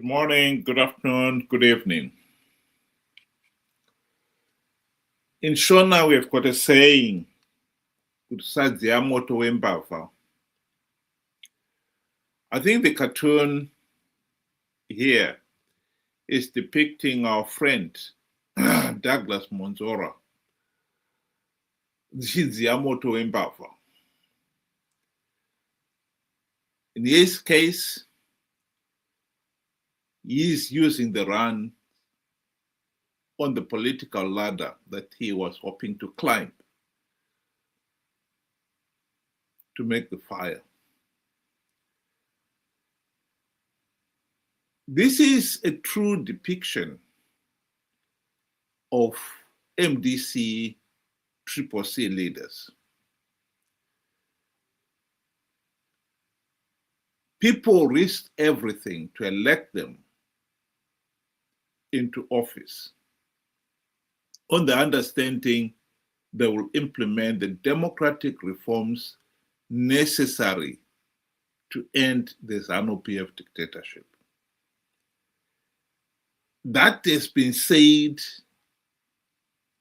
morning, good afternoon, good evening. In Shona, we've got a saying, moto wembava. I think the cartoon here is depicting our friend, Douglas Monzora. Moto wembava. In his case, he is using the run on the political ladder that he was hoping to climb to make the fire. This is a true depiction of MDC CCC leaders. People risked everything to elect them into office on the understanding they will implement the democratic reforms necessary to end the Zanu PF dictatorship. That has been said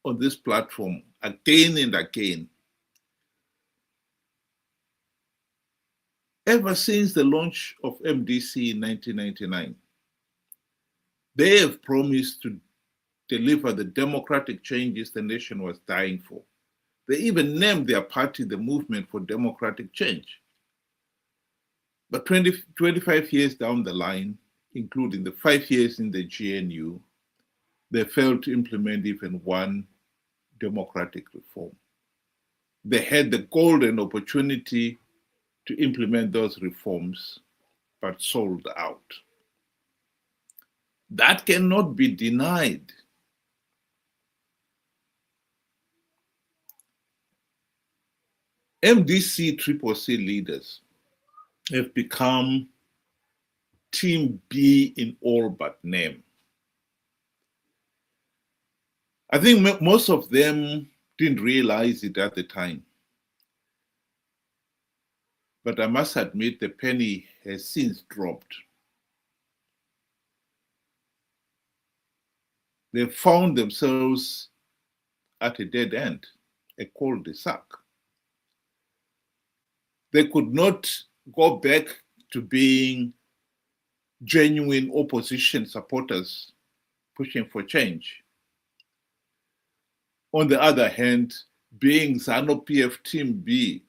on this platform again and again. Ever since the launch of MDC in 1999, they have promised to deliver the democratic changes the nation was dying for. They even named their party the Movement for Democratic Change. But 25 years down the line, including the 5 years in the GNU, they failed to implement even one democratic reform. They had the golden opportunity to implement those reforms, but sold out. That cannot be denied. MDC CCC leaders have become Team B in all but name. I think most of them didn't realize it at the time. But I must admit the penny has since dropped. They found themselves at a dead end, a Cul De Sac. They could not go back to being genuine opposition supporters pushing for change. On the other hand, being Zanu PF Team B,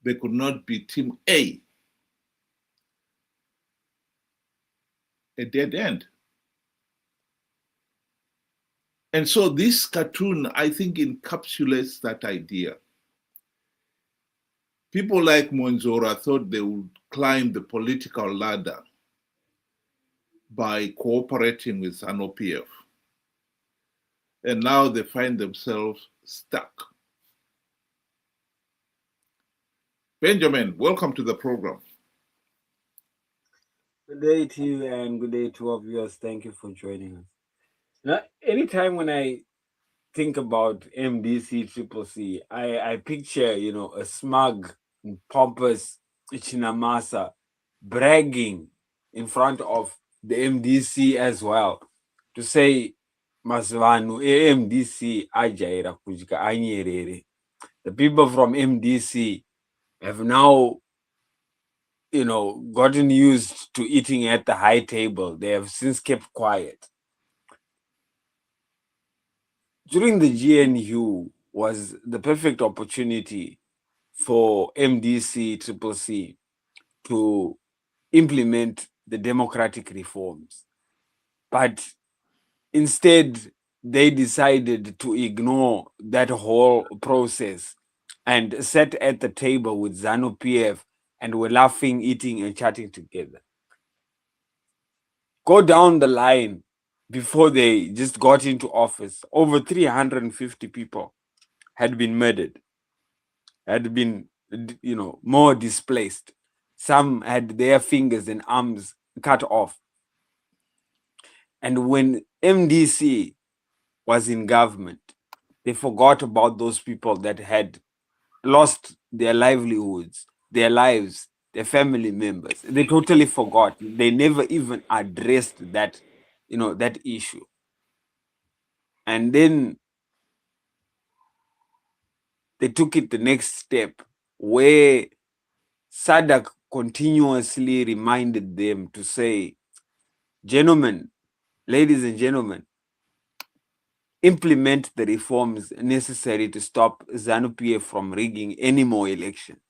they could not be Team A. A dead end. And so this cartoon, I think, encapsulates that idea. People like Monzora thought they would climb the political ladder by cooperating with Zanu PF. And now they find themselves stuck. Benjamin, welcome to the program. Good day to you and good day to our viewers. Thank you for joining us. Now, anytime when I think about MDC CCC, I picture, a smug and pompous Chinamasa bragging in front of the MDC as well to say, Masvanu, MDC ajaira kujika anyerere. The people from MDC have now, gotten used to eating at the high table. They have since kept quiet. During the GNU was the perfect opportunity for MDC CCC to implement the democratic reforms. But instead, they decided to ignore that whole process and sat at the table with Zanu PF and were laughing, eating, and chatting together. Go down the line before they just got into office, over 350 people had been murdered, had been, more displaced. Some had their fingers and arms cut off. And when MDC was in government, they forgot about those people that had lost their livelihoods, their lives, the family members. They totally forgot. They never even addressed that, that issue. And then they took it the next step where SADC continuously reminded them to say, gentlemen, ladies and gentlemen, implement the reforms necessary to stop Zanu PF from rigging any more elections.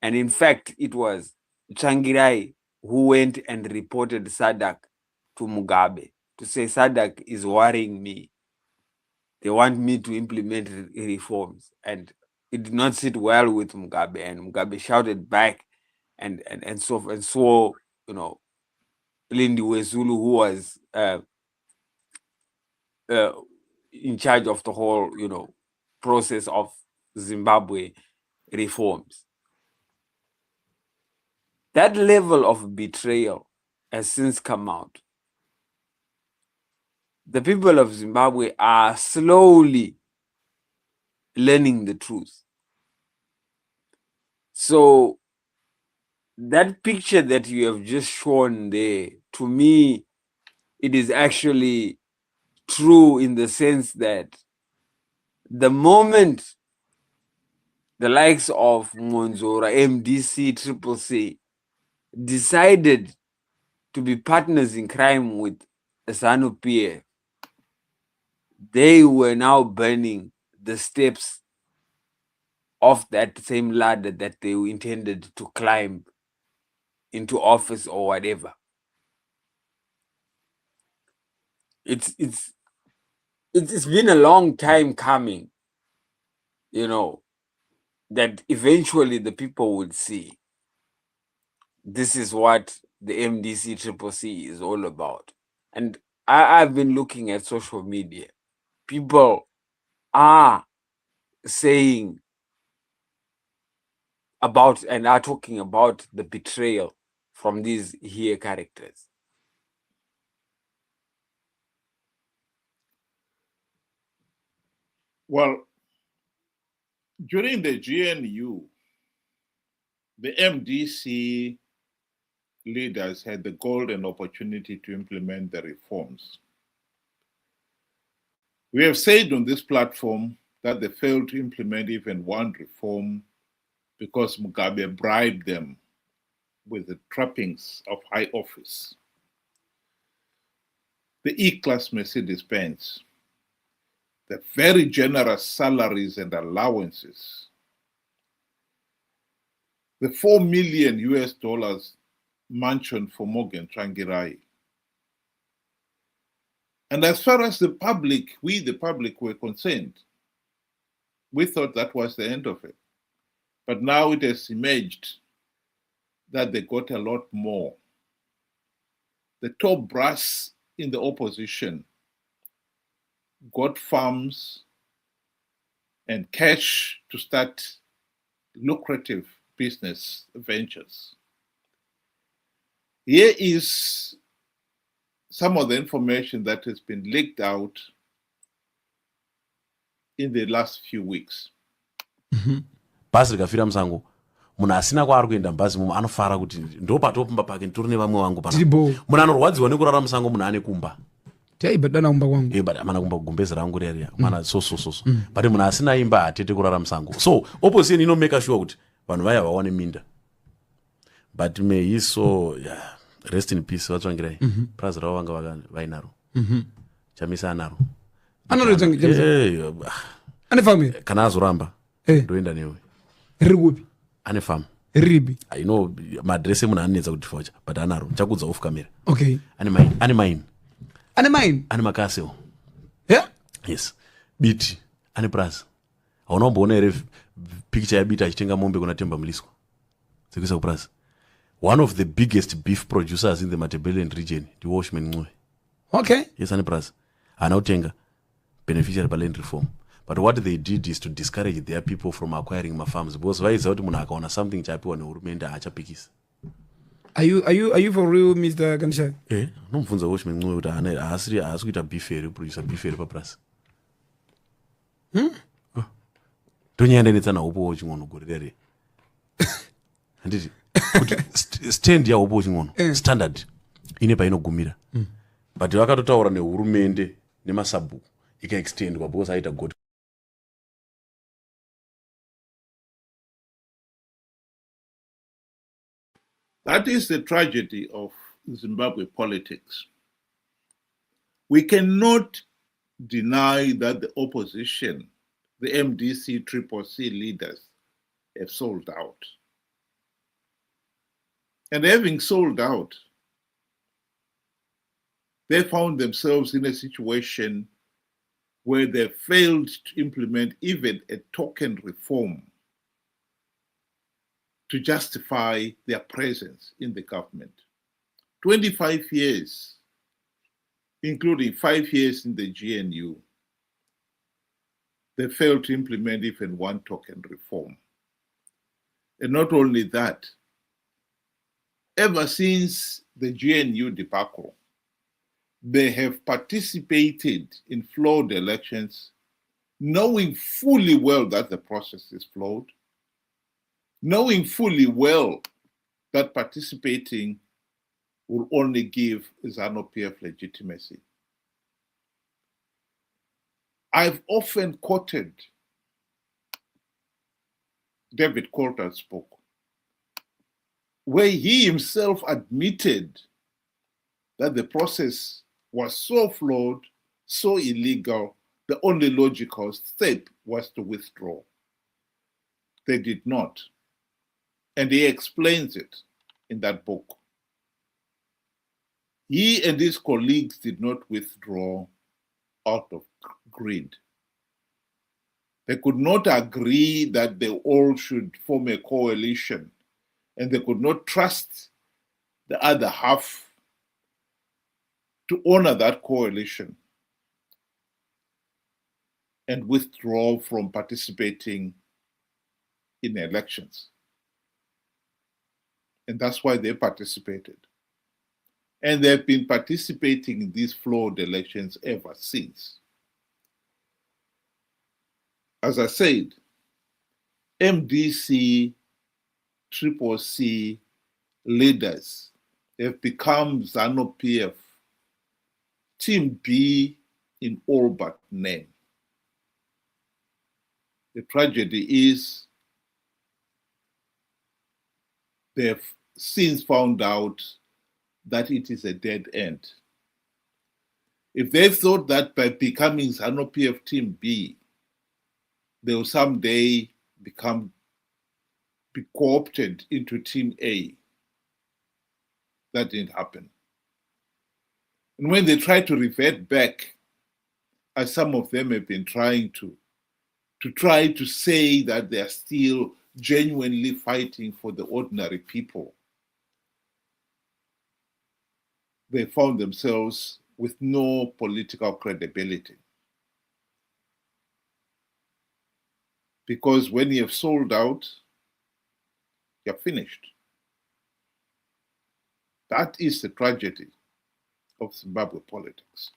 And in fact, it was Changirai who went and reported SADC to Mugabe to say SADC is worrying me. They want me to implement reforms. And it did not sit well with Mugabe. And Mugabe shouted back and so, Lindiwe Zulu, who was in charge of the whole, process of Zimbabwe reforms. That level of betrayal has since come out. The people of Zimbabwe are slowly learning the truth. So that picture that you have just shown there, to me, it is actually true in the sense that the moment the likes of Monzora, MDC, CCC decided to be partners in crime with Zanu PF, they were now burning the steps of that same ladder that they intended to climb into office or whatever. It's been a long time coming, that eventually the people would see this is what the MDC CCC is all about. And I've been looking at social media. People are saying about and are talking about the betrayal from these here characters. Well, during the GNU, the MDC leaders had the golden opportunity to implement the reforms. We have said on this platform that they failed to implement even one reform because Mugabe bribed them with the trappings of high office. The E-Class Mercedes-Benz, the very generous salaries and allowances, the $4 million US mansion for Morgan Tsvangirai. And as far as the public, we the public were concerned, we thought that was the end of it. But now it has emerged that they got a lot more. The top brass in the opposition got farms and cash to start lucrative business ventures. Here is some of the information that has been leaked out in the last few weeks. Bhazi rikafira musango, munhu asina kwaari kuenda mubhazi mumu anofara kuti ndo patopumba pake nditori nevamwe vangu pana. Munhu anorwadziwa nekurara musango munhu ane kumba. But dana kumba kwangu. But amana kumba kugombeza rangu reria. Mana so. But munhu asina imba atete kurara musango. So opposition ino make sure kuti vanhu vaya vaone minda. But may he so rest in peace Vatsvangirai. Praise ravo vanga vainaro. Chamisa anaro. Anaro chamisa. Ane family. Kana azoramba. Ndoenda newe. Rigupi. Ane farm. Ribi. I know madress munhu anetsa kuti focha but anaro chakudza off camera. Okay. Ane mine. Ane makaseo. Yeah? Yes. Biti. Ane praza. Haunomboona ere picture ya Biti achitenga mombe kuna Temba Mliswa. Zekuisa kupraza. One of the biggest beef producers in the Matabeleland region, the Washman Ngwe. Okay. Yes, ane praza. Anautenga beneficiary land reform. But what they did is to discourage their people from acquiring my farms because why is out munhu akaona something chapiwa nehurumende achapikisa. Are you for real, Mr. Ganesha? Nomubvunza Washman Ngwe kuti haasi kuita beef here, producer beef here paprasa. Tonyaenda netsana upo chingonu gore rere. Handiti. kuti stand yawo pochingono standard ine painogumira but vakatotaura nehurumende nemasabhuku ikaextendwa because aita god. That is the tragedy of Zimbabwe politics. We cannot deny that the opposition, the MDC, CCC leaders have sold out. And having sold out, they found themselves in a situation where they failed to implement even a token reform to justify their presence in the government. 25 years, including 5 years in the GNU, they failed to implement even one token reform. And not only that, ever since the GNU debacle, they have participated in flawed elections, knowing fully well that the process is flawed, knowing fully well that participating will only give Zanu PF legitimacy. I've often quoted David Coulter's book, where he himself admitted that the process was so flawed, so illegal, the only logical step was to withdraw. They did not. And he explains it in that book. He and his colleagues did not withdraw out of greed. They could not agree that they all should form a coalition, and they could not trust the other half to honor that coalition and withdraw from participating in elections. And that's why they participated. And they've been participating in these flawed elections ever since. As I said, MDC, CCC leaders have become Zanu PF, Team B in all but name. The tragedy is they have since found out that it is a dead end. If they thought that by becoming Zanu PF Team B, they will someday be co-opted into Team A, that didn't happen. And when they try to revert back, as some of them have been trying to try to say that they are still genuinely fighting for the ordinary people, they found themselves with no political credibility. Because when you have sold out, you're finished. That is the tragedy of Zimbabwe politics.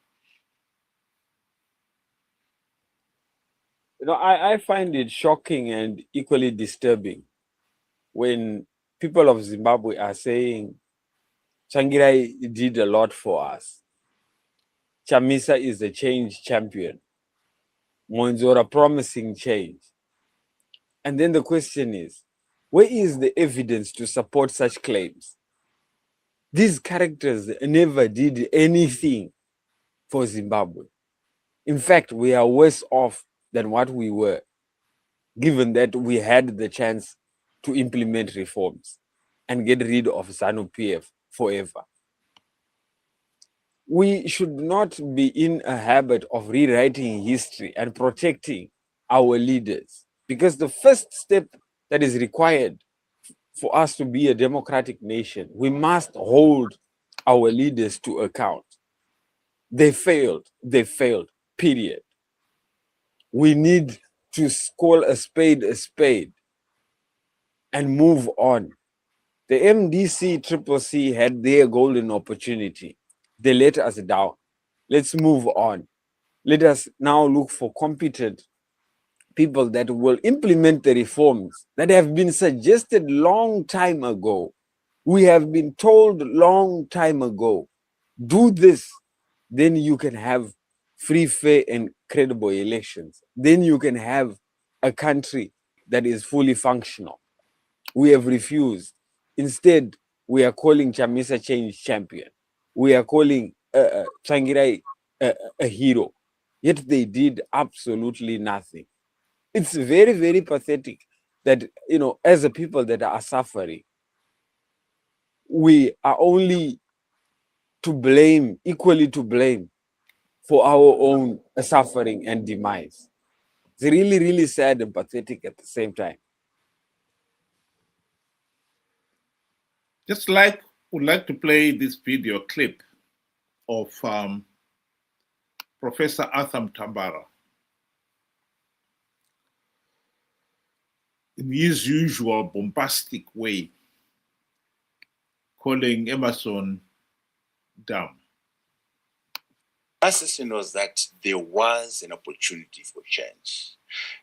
You know, I find it shocking and equally disturbing when people of Zimbabwe are saying, Changirai did a lot for us. Chamisa is a change champion. Monzora promising change. And then the question is, where is the evidence to support such claims? These characters never did anything for Zimbabwe. In fact, we are worse off than what we were, given that we had the chance to implement reforms and get rid of Zanu PF forever. We should not be in a habit of rewriting history and protecting our leaders, because the first step that is required for us to be a democratic nation, we must hold our leaders to account. They failed, period. We need to call a spade and move on. The MDC, CCC had their golden opportunity. They let us down. Let's move on. Let us now look for competent people that will implement the reforms that have been suggested long time ago. We have been told long time ago, do this, then you can have free, fair, and credible elections. Then you can have a country that is fully functional. We have refused. Instead, we are calling Chamisa Change champion. We are calling Changirai a hero. Yet they did absolutely nothing. It's very, very pathetic that, you know, as a people that are suffering, we are only to blame, equally to blame for our own suffering and demise. It's really, really sad and pathetic at the same time. Would like to play this video clip of Professor Atham Tambara. In his usual bombastic way, calling Emerson dumb. Assessment was that there was an opportunity for change.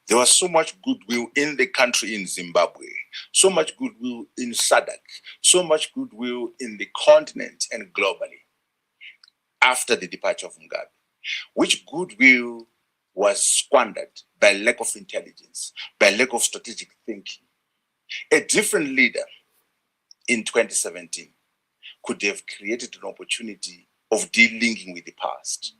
There was so much goodwill in the country in Zimbabwe, so much goodwill in SADC, so much goodwill in the continent and globally after the departure of Mugabe, which goodwill was squandered by lack of intelligence, by lack of strategic thinking. A different leader in 2017 could have created an opportunity of dealing with the past.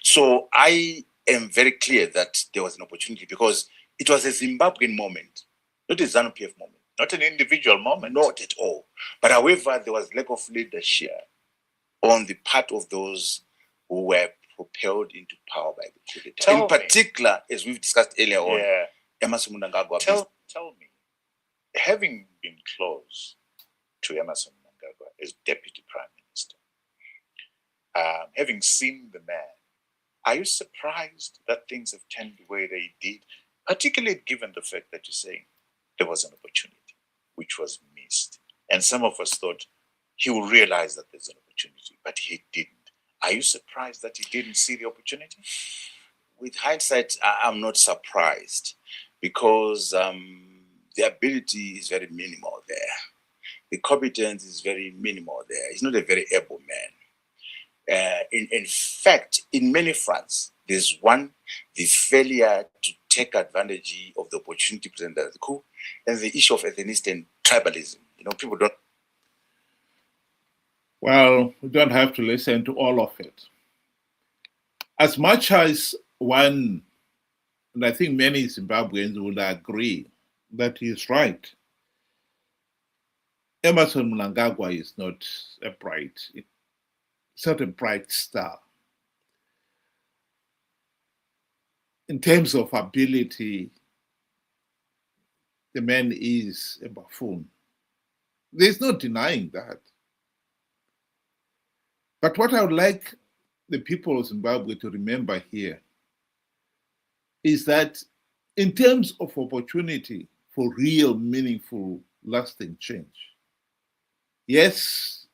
So I am very clear that there was an opportunity because it was a Zimbabwean moment, not a Zanu PF moment. Not an individual moment. Not at all. But however, there was lack of leadership on the part of those who were propelled into power by the coup d'etat. In particular, as we've discussed earlier on, Emerson Mnangagwa. Tell me, having been close to Emerson Mnangagwa as Deputy Prime Minister, having seen the man, are you surprised that things have turned the way they did, particularly given the fact that you're saying there was an opportunity which was missed? And some of us thought he will realize that there's an opportunity, but he didn't. Are you surprised that he didn't see the opportunity? With hindsight, I'm not surprised because the ability is very minimal there. The competence is very minimal there. He's not a very able man. In fact, in many fronts, there's one, the failure to take advantage of the opportunity presented by the coup, and the issue of ethnicity and tribalism. You know, people don't. Well, we don't have to listen to all of it. As much as one, and I think many Zimbabweans would agree that he is right, Emerson Mnangagwa is not it's not a bright star. In terms of ability, the man is a buffoon. There's no denying that. But what I would like the people of Zimbabwe to remember here is that in terms of opportunity for real, meaningful, lasting change, yes,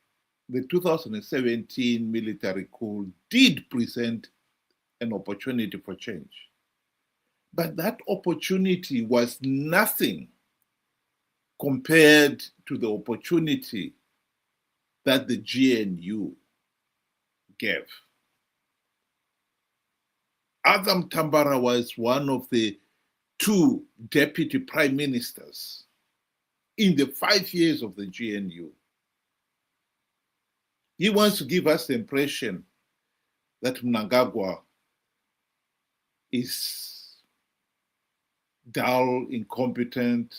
the 2017 military coup did present an opportunity for change. But that opportunity was nothing compared to the opportunity that the GNU gave. Atham Tambara was one of the two deputy prime ministers in the 5 years of the GNU. He wants to give us the impression that Mnangagwa is dull, incompetent,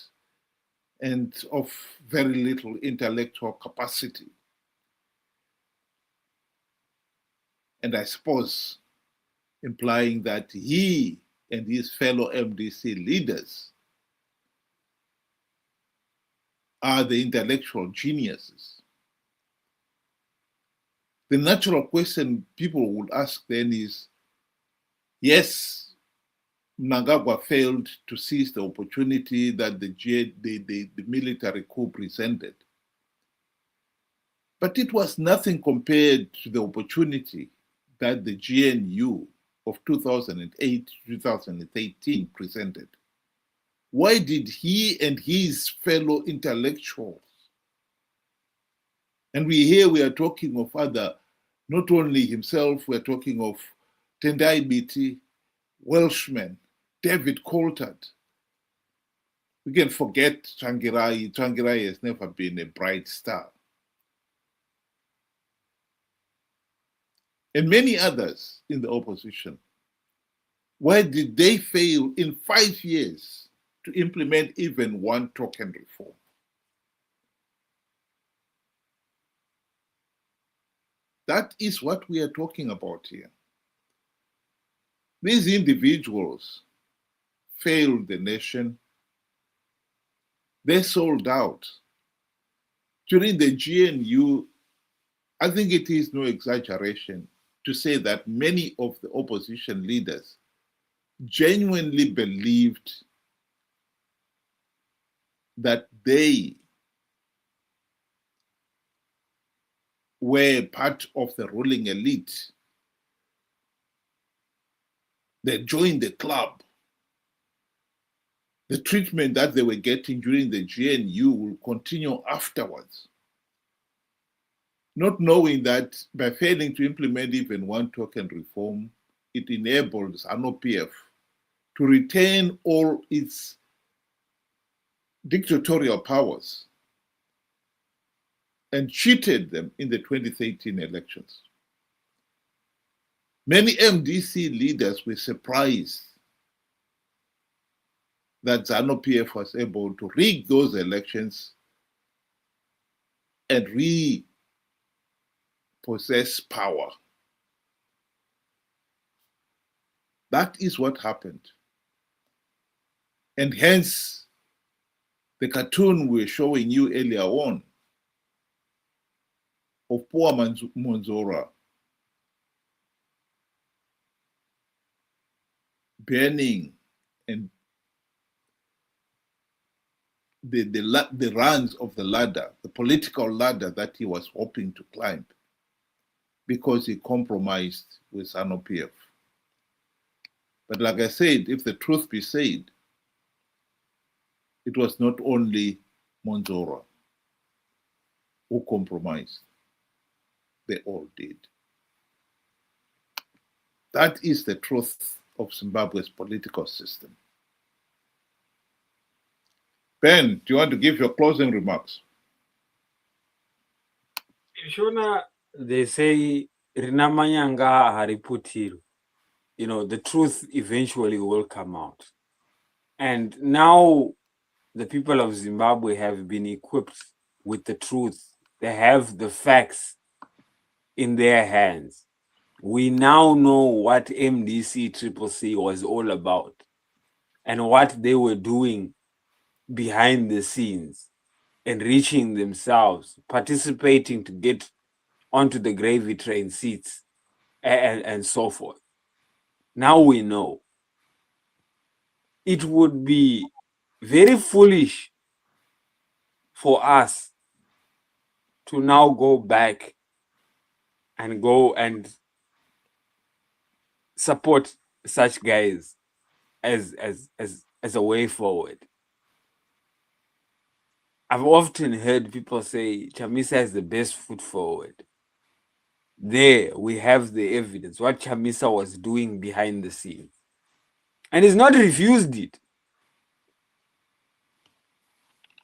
and of very little intellectual capacity. And I suppose implying that he and his fellow MDC leaders are the intellectual geniuses. The natural question people would ask then is, yes, Mnangagwa failed to seize the opportunity that the military coup presented. But it was nothing compared to the opportunity that the GNU of 2008 2013 presented? Why did he and his fellow intellectuals, and we are talking of other, not only himself, we're talking of Tendai Biti, Welshman, David Coulthard. We can forget Tsvangirai. Tsvangirai has never been a bright star. And many others in the opposition. Why did they fail in 5 years to implement even one token reform? That is what we are talking about here. These individuals failed the nation. They sold out. During the GNU, I think it is no exaggeration to say that many of the opposition leaders genuinely believed that they were part of the ruling elite. They joined the club. The treatment that they were getting during the GNU will continue afterwards. Not knowing that by failing to implement even one token reform, it enabled Zanu PF to retain all its dictatorial powers and cheated them in the 2013 elections. Many MDC leaders were surprised that Zanu PF was able to rig those elections and repossess power. That is what happened. And hence, the cartoon we were showing you earlier on of poor Monzora burning and the rungs of the ladder, the political ladder that he was hoping to climb, because he compromised with Zanu PF. But like I said, if the truth be said, it was not only Monzora who compromised. They all did. That is the truth of Zimbabwe's political system. Ben, do you want to give your closing remarks? Shona, they say Rinamanyanga Hariputiru. You know, the truth eventually will come out. And now the people of Zimbabwe have been equipped with the truth. They have the facts in their hands. We now know what MDC CCC was all about and what they were doing behind the scenes, enriching themselves, participating to get onto the gravy train seats, and so forth. Now we know. It would be very foolish for us to now go back and go and support such guys as a way forward. I've often heard people say Chamisa is the best foot forward. There we have the evidence, what Chamisa was doing behind the scenes. And he's not refused it.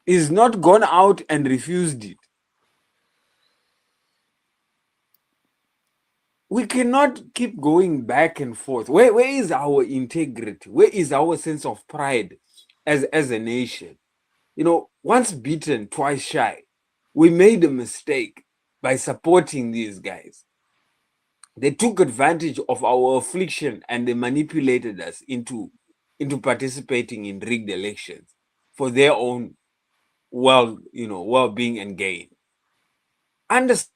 He's not gone out and refused it. We cannot keep going back and forth. Where is our integrity? Where is our sense of pride as a nation? You know, once beaten, twice shy. We made a mistake by supporting these guys. They took advantage of our affliction and they manipulated us into participating in rigged elections for their own well-being and gain. Understand.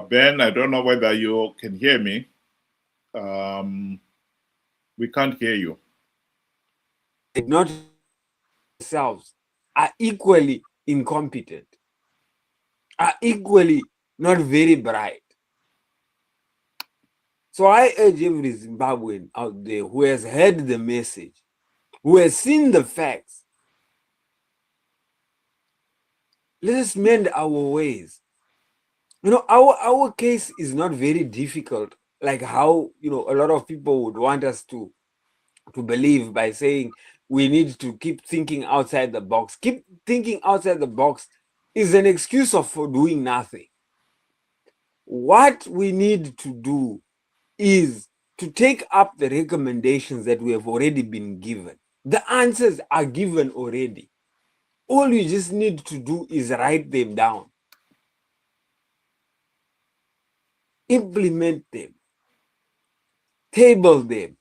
Ben, I don't know whether you can hear me. We can't hear you. Not themselves are equally incompetent, are equally not very bright. So I urge every Zimbabwean out there who has heard the message, who has seen the facts, let us mend our ways. You know, our case is not very difficult, like how, you know, a lot of people would want us to believe by saying we need to keep thinking outside the box. Keep thinking outside the box is an excuse for doing nothing. What we need to do is to take up the recommendations that we have already been given. The answers are given already. All you just need to do is write them down, implement them, table them,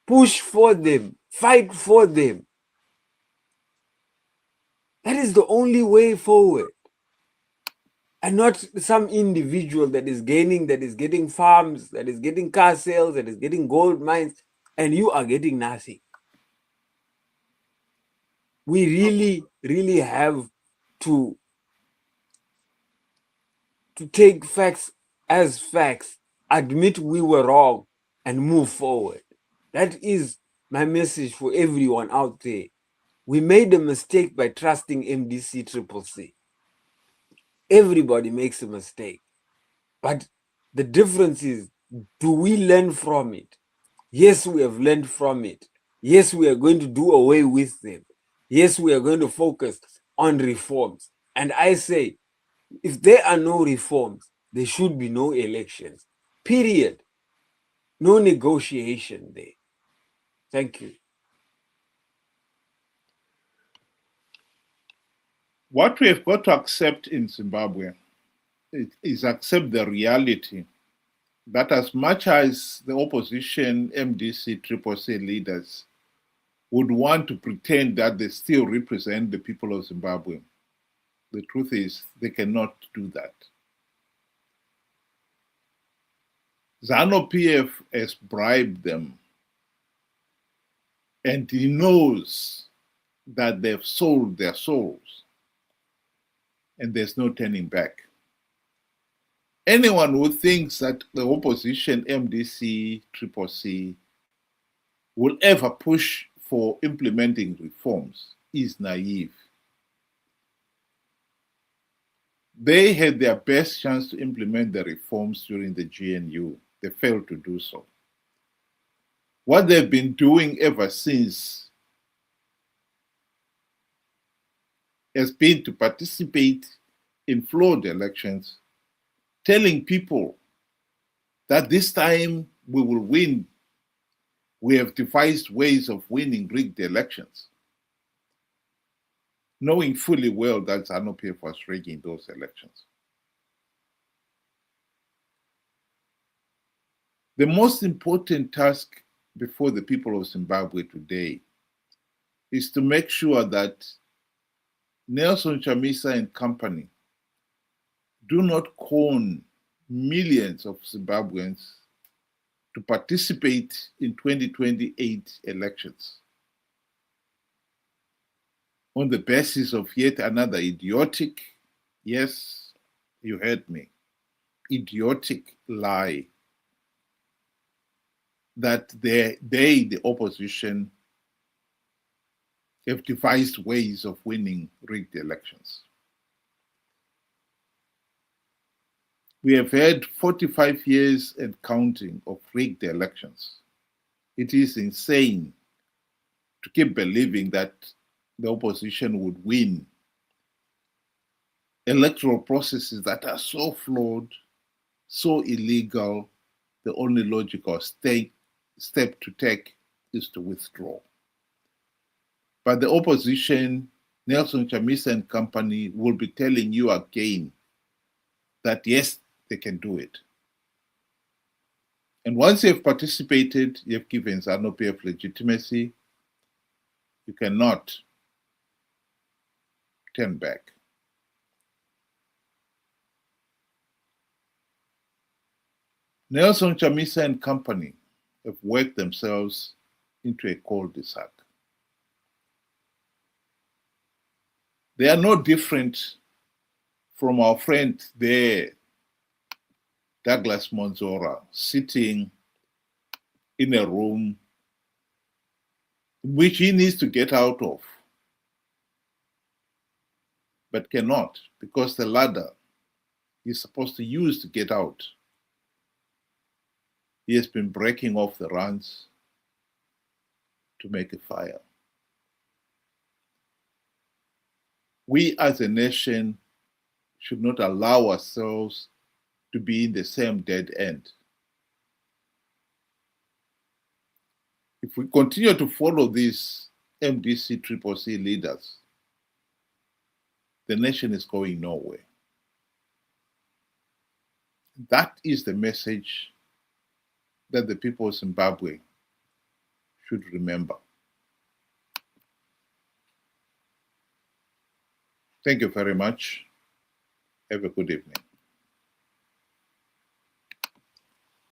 push for them, fight for them. That is the only way forward. And not some individual that is getting farms, that is getting car sales, that is getting gold mines, and you are getting nothing. We really, really have to take facts as facts, admit we were wrong, and move forward. That is my message for everyone out there. We made a mistake by trusting MDC CCC. Everybody makes a mistake. But the difference is, do we learn from it? Yes, we have learned from it. Yes, we are going to do away with them. Yes, we are going to focus on reforms. And I say, if there are no reforms, there should be no elections. Period. No negotiation there. Thank you. What we have got to accept in Zimbabwe is accept the reality that as much as the opposition MDC CCC leaders would want to pretend that they still represent the people of Zimbabwe, the truth is they cannot do that. Zanu PF has bribed them, and he knows that they've sold their souls, and there's no turning back. Anyone who thinks that the opposition MDC CCC will ever push for implementing reforms is naive. They had their best chance to implement the reforms during the GNU. They failed to do so. What they've been doing ever since has been to participate in flawed elections, telling people that this time we will win. We have devised ways of winning rigged elections, knowing fully well that Zanu PF was rigging those elections. The most important task before the people of Zimbabwe today is to make sure that Nelson Chamisa and company do not con millions of Zimbabweans to participate in 2028 elections on the basis of yet another idiotic, yes, you heard me, idiotic lie that they, the opposition, have devised ways of winning rigged elections. We have had 45 years and counting of rigged elections. It is insane to keep believing that the opposition would win electoral processes that are so flawed, so illegal. The only logical step to take is to withdraw. But the opposition, Nelson Chamisa and company, will be telling you again that yes, they can do it. And once you've participated, you've given Zanu PF legitimacy, you cannot turn back. Nelson Chamisa and company have worked themselves into a Cul De Sac. They are no different from our friend there, Douglas Monzora, sitting in a room which he needs to get out of, but cannot because the ladder he's supposed to use to get out, he has been breaking off the runs to make a fire. We as a nation should not allow ourselves to be in the same dead end. If we continue to follow these MDC CCC leaders, the nation is going nowhere. That is the message that the people of Zimbabwe should remember. Thank you very much. Have a good evening.